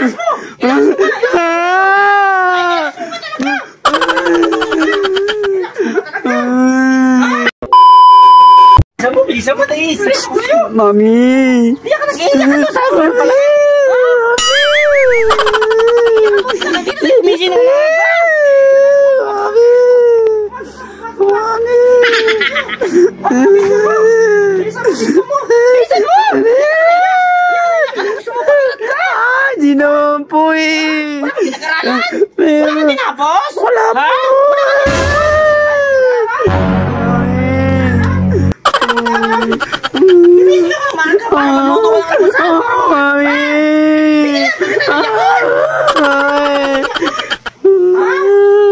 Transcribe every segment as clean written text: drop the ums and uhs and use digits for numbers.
Ilakas mo! Ilakas mo! Ilakas mo talaga! Bilisan mo, nai-stress ko sa'yo! Mami! Hindi ka nag-iiyak ka to sa akin pala! Busy na nga! Mami! Bilisan mo! Bilisan mo! Di naman po eh! Wala kang pinag-aralan? Wala kang tinapos? Wala po! Bilis ka kumain ka para magluto ka ng almusal! Mami!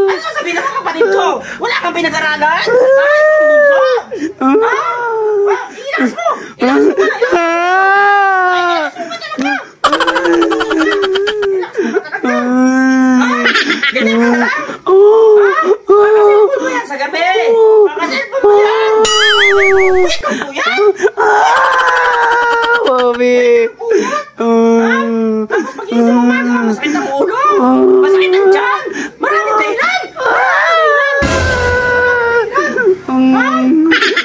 Ano sasabihin ng mga kapatid ko? Wala kang pinag-aralan? Ilakas mo! Ilakas mo! Ganyan ka lang? Makasilpon mo yan sa gabi! Makasilpon mo yan! Ikaw po yan! Mami! Tapos pag-iisip mo umaga, masakit ang ulo! Masakit ang tiyan! Maraming dahilan!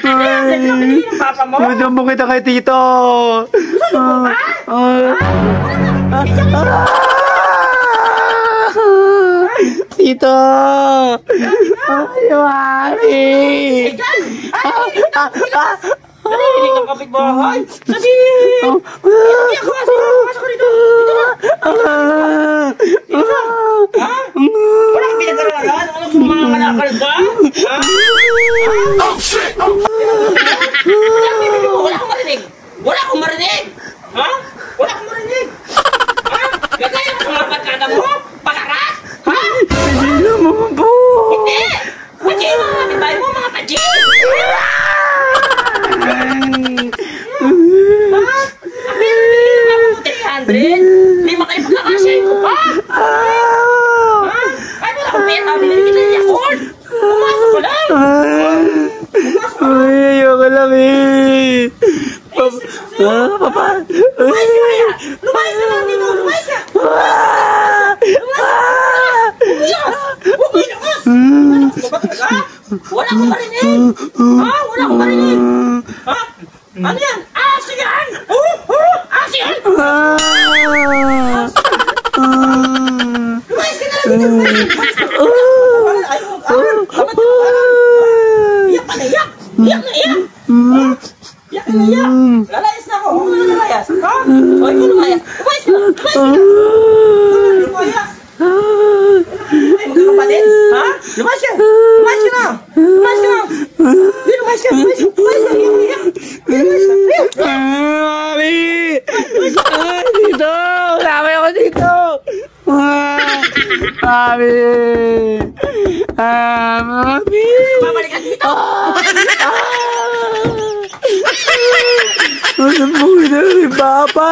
Dali ng papa mo! Sundo mo kita kay Tito! Sundo mo ba? Tito! Ay, Mami! Narinig ng kapitbahay! Sabihin! Hindi ako! Pasok ko dito! Dito ka! Dito ka! Ha? Wala kang pinag-aralan? Ano kung mga malakal ka? Ha? Oh shit! Wala akong marinig! Wala akong marinig! Ha? Wala akong marinig! Ha? Gagaya ka sa mga pagkada mo? Pakarat? Ha? Hindi naman po! Hindi! Paji! Mga kapitbahay mo! Mga paji! Lima kayo pagkakasya ko pa! Ay, wala akong pera! Binili kita niya ko! Pumasok ko lang! Pumasok ko lang! Ay, ayoko lang eh! Papa! Lumayas ka kaya! Lumayas ka lang dito! Lumayas ka! Lumayas! Huwag mo ilakas! Wala akong marinig! Ha? Wala akong marinig! Ha? Ano yan? Aso yan! Aso yan! Lumayas ka na lang dito! Iyak ka na iyak! Iyak na iyak! Iyak na iyak! Lalayas na ako! Huwag mo na lalayas! Ha? O, ikaw lumayas! Lumayas ka na! Lumayas ka na! Lumayas! Ay, magkakapatid! Ha? Lumayas ka! Lumayas ka na! Lumayas ka na! Lumayas ka! Lumayas ka! Lumayas ka! Iyak na iyak! Lumayas ka! Mami! Ay, Tito! Kasama ako dito! Mami! Mami! Babalik ka dito! Ano po na ni Papa?